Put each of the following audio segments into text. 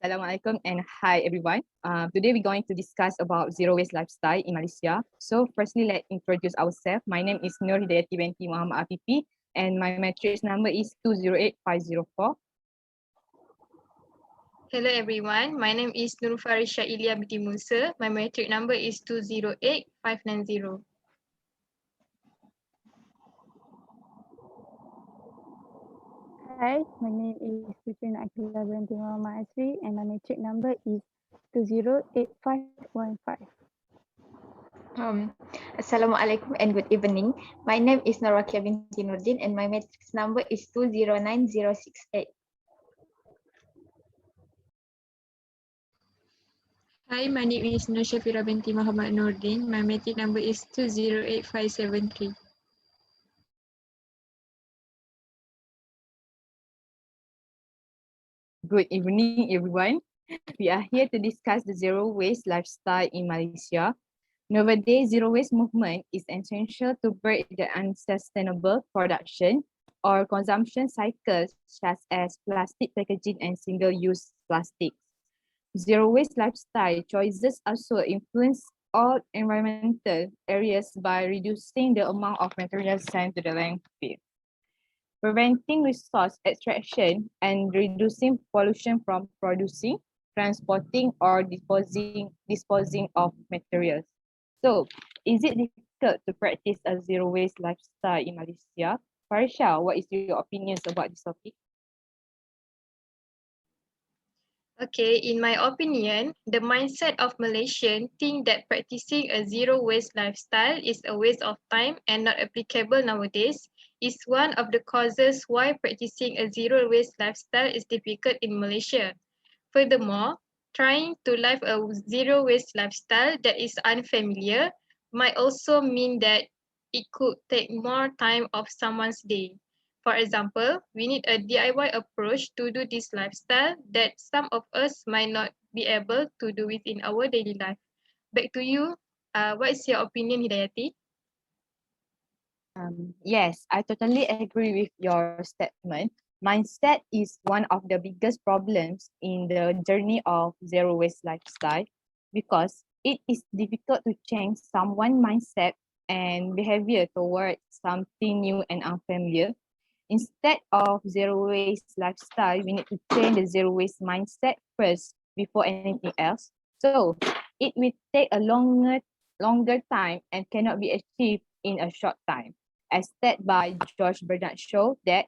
Assalamualaikum and hi everyone. Today we're going to discuss about zero waste lifestyle in Malaysia. So firstly, let's introduce ourselves. My name is Nur Hidayati binti Muhammad Afifi and my matrix number is 208504. Hello everyone, my name is Nur Farisha Ilya binti Musa. My matric number is 208590. Hi, my name is Putri Akila binti Muhammad Asri and my matric number is 208515. Assalamualaikum and good evening. My name is Narakia binti Nurdin and my matrix number is 209068. Hi, my name is Nur Shafira binti Muhammad Nurdin. My matric number is 208573. Good evening everyone. We are here to discuss the zero waste lifestyle in Malaysia. Nowadays, zero waste movement is essential to break the unsustainable production or consumption cycles such as plastic packaging and single-use plastics. Zero waste lifestyle choices also influence all environmental areas by reducing the amount of materials sent to the landfill, preventing resource extraction and reducing pollution from producing, transporting, or disposing of materials. So, is it difficult to practice a zero waste lifestyle in Malaysia? Farisha, what is your opinions about this topic? Okay, in my opinion, the mindset of Malaysian think that practicing a zero waste lifestyle is a waste of time and not applicable nowadays is one of the causes why practicing a zero waste lifestyle is difficult in Malaysia. Furthermore, trying to live a zero waste lifestyle that is unfamiliar might also mean that it could take more time of someone's day. For example, we need a DIY approach to do this lifestyle that some of us might not be able to do within our daily life. Back to you. What is your opinion, Hidayati? Yes, I totally agree with your statement. Mindset is one of the biggest problems in the journey of zero waste lifestyle because it is difficult to change someone's mindset and behavior towards something new and unfamiliar. Instead of zero waste lifestyle, we need to change the zero waste mindset first before anything else. So it will take a longer time and cannot be achieved in a short time. As stated by George Bernard Shaw that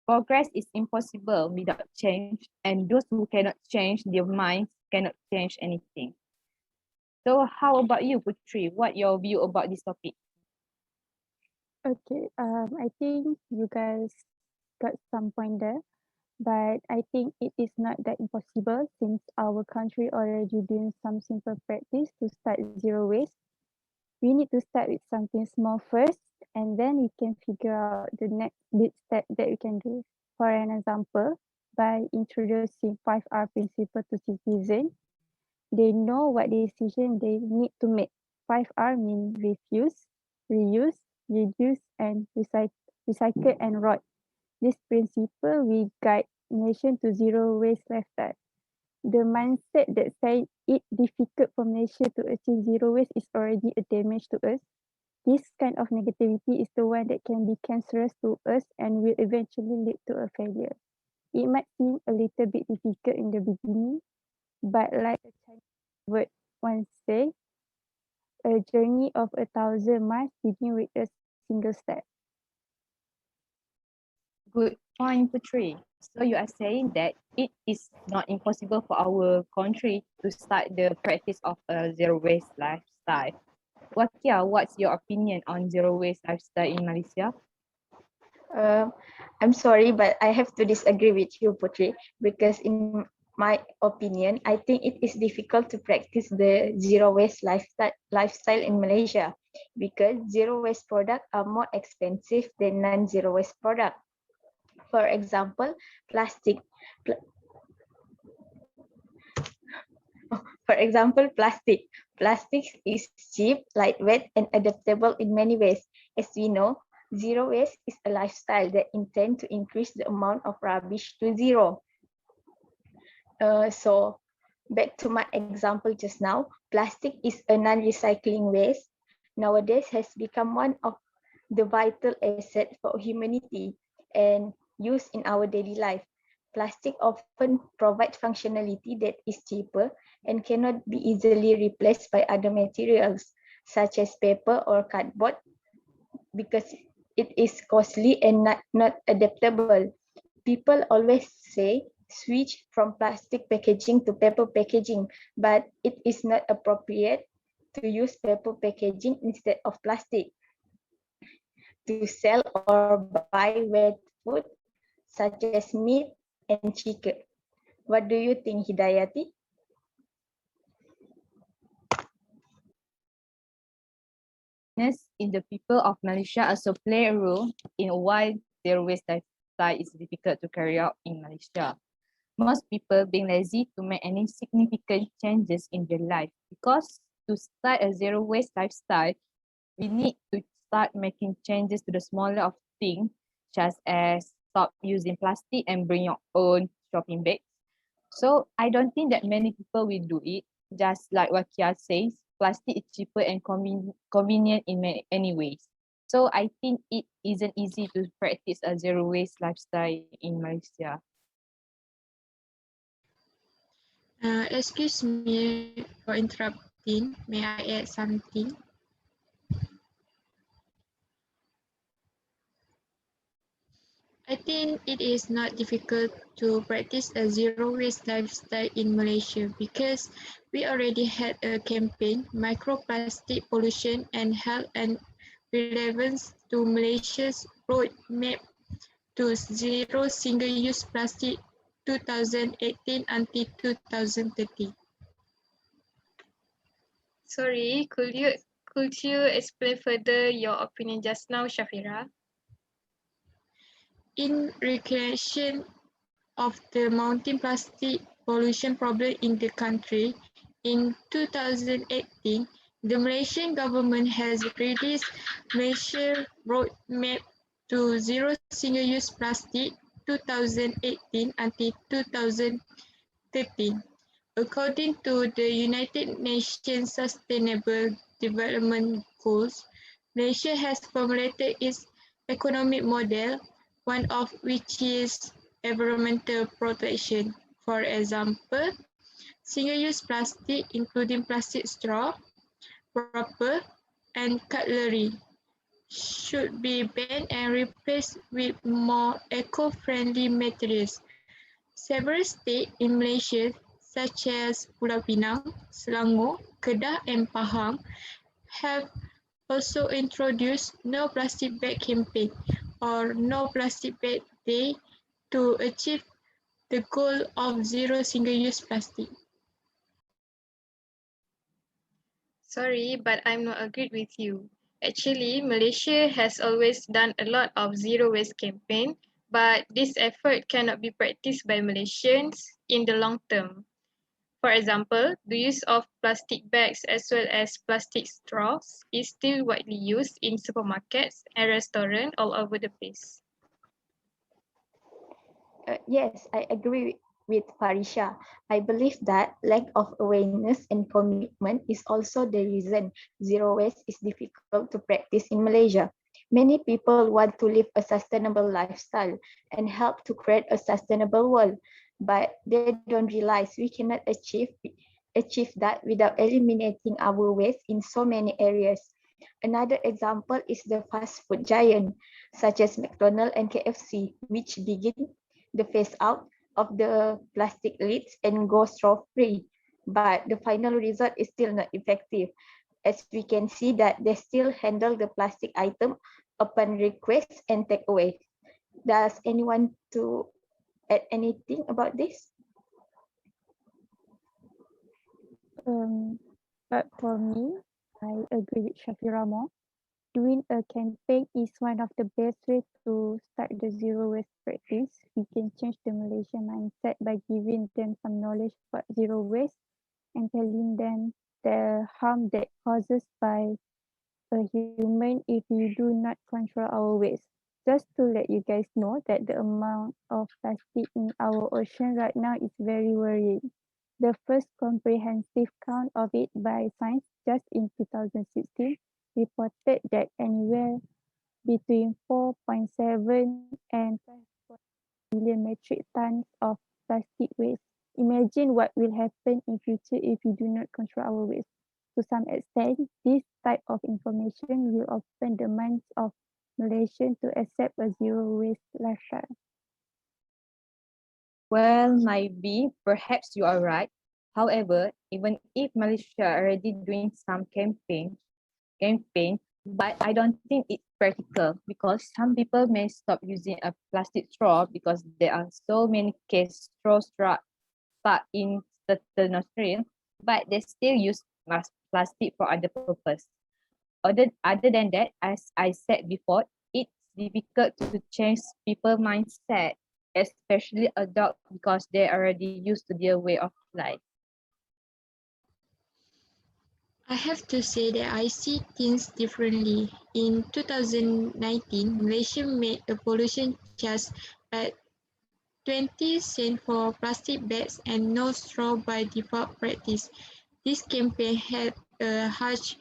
progress is impossible without change, and those who cannot change their minds cannot change anything. So how about you, Putri? What your view about this topic? Okay, I think you guys got some point there, but I think it is not that impossible since our country already doing some simple practice to start zero waste. We need to start with something small first, and then we can figure out the next big step that we can do. For an example, by introducing 5R principle to citizens, they know what decision they need to make. 5R mean refuse, reuse, reduce, and recycle and rot. This principle will guide nation to zero waste lifestyle. The mindset that says it difficult for Malaysia to achieve zero waste is already a damage to us. This kind of negativity is the one that can be cancerous to us and will eventually lead to a failure. It might seem a little bit difficult in the beginning, but like a Chinese word once say, a journey of 1,000 miles begin with a single step. Good point, Putri. So you are saying that it is not impossible for our country to start the practice of a zero waste lifestyle. Wakia, what's your opinion on zero waste lifestyle in Malaysia? I'm sorry, but I have to disagree with you, Putri, because in my opinion, I think it is difficult to practice the zero waste lifestyle in Malaysia because zero waste products are more expensive than non-zero waste products. For example, plastic. For example, plastic. Plastic is cheap, lightweight, and adaptable in many ways. As we know, zero waste is a lifestyle that intends to increase the amount of rubbish to zero. So back to my example just now, plastic is a non-recycling waste. Nowadays has become one of the vital asset for humanity and used in our daily life. Plastic often provides functionality that is cheaper and cannot be easily replaced by other materials such as paper or cardboard because it is costly and not adaptable. People always say switch from plastic packaging to paper packaging, but it is not appropriate to use paper packaging instead of plastic to sell or buy wet food such as meat and chicken. What do you think, Hidayati? In the people of Malaysia also play a role in why zero waste lifestyle is difficult to carry out in Malaysia. Most people being lazy to make any significant changes in their life because to start a zero waste lifestyle, we need to start making changes to the smaller of things, such as stop using plastic and bring your own shopping bags. So I don't think that many people will do it. Just like what Kia says, plastic is cheaper and convenient in many ways. So I think it isn't easy to practice a zero waste lifestyle in Malaysia. Excuse me for interrupting. May I add something? I think it is not difficult to practice a zero waste lifestyle in Malaysia because we already had a campaign, microplastic pollution and health and relevance to Malaysia's roadmap to zero single-use plastic 2018 until 2030. Sorry, could you explain further your opinion just now, Shafira? In recognition of the mounting plastic pollution problem in the country, in 2018, the Malaysian government has released Malaysia Roadmap to Zero Single-Use Plastic 2018 until 2030. According to the United Nations Sustainable Development Goals, Malaysia has formulated its economic model, one of which is environmental protection. For example, single-use plastic, including plastic straw, wrapper, and cutlery, should be banned and replaced with more eco-friendly materials. Several states in Malaysia, such as Pulau Pinang, Selangor, Kedah, and Pahang, have also introduced no plastic bag campaign or no plastic bag day to achieve the goal of zero single-use plastic. Sorry, but I'm not agreed with you. Actually, Malaysia has always done a lot of zero waste campaign, but this effort cannot be practiced by Malaysians in the long term. For example, the use of plastic bags as well as plastic straws is still widely used in supermarkets and restaurants all over the place. Yes, I agree with Farisha. I believe that lack of awareness and commitment is also the reason zero waste is difficult to practice in Malaysia. Many people want to live a sustainable lifestyle and help to create a sustainable world, but they don't realize we cannot achieve that without eliminating our waste in so many areas. Another example is the fast food giant, such as McDonald's and KFC, which begin the phase out of the plastic lids and go straw free. But the final result is still not effective, as we can see that they still handle the plastic item upon request and take away. Does anyone to add anything about this? But for me, I agree with Shafira more. Doing a campaign is one of the best way to start the zero waste practice. We can change the Malaysian mindset by giving them some knowledge about zero waste and telling them the harm that causes by a human if we do not control our waste. just to let you guys know that the amount of plastic in our ocean right now is very worrying. The first comprehensive count of it by science just in 2016 reported that anywhere between 4.7 and 5 billion metric tons of plastic waste. Imagine what will happen in future if we do not control our waste. To some extent, this type of information will open the minds of Malaysians to accept a zero waste lifestyle. Well, maybe, perhaps you are right. However, even if Malaysia already doing some campaign, but I don't think it's practical because some people may stop using a plastic straw because there are so many case straws stuck in the nostril, but they still use plastic for other purpose. Other than that, as I said before, it's difficult to change people mindset, especially adults because they're already used to their way of life. I have to say that I see things differently. In 2019, Malaysia made a pollution charge at 20 cents for plastic bags and no straw by default practice. This campaign had a huge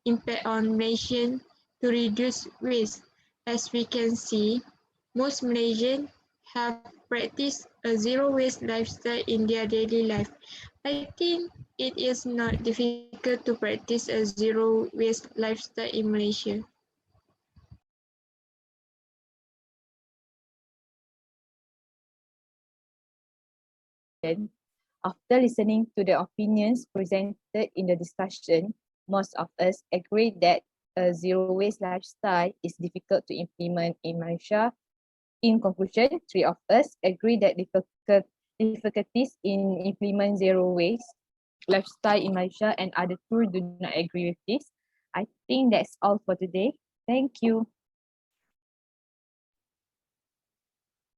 impact on Malaysians to reduce waste. As we can see, most Malaysians have practiced a zero waste lifestyle in their daily life. I think it is not difficult to practice a zero waste lifestyle in Malaysia. Then, after listening to the opinions presented in the discussion, most of us agree that a zero waste lifestyle is difficult to implement in Malaysia. In conclusion, three of us agree that difficulties in implement zero waste lifestyle in Malaysia and other two do not agree with this. I think that's all for today. Thank you.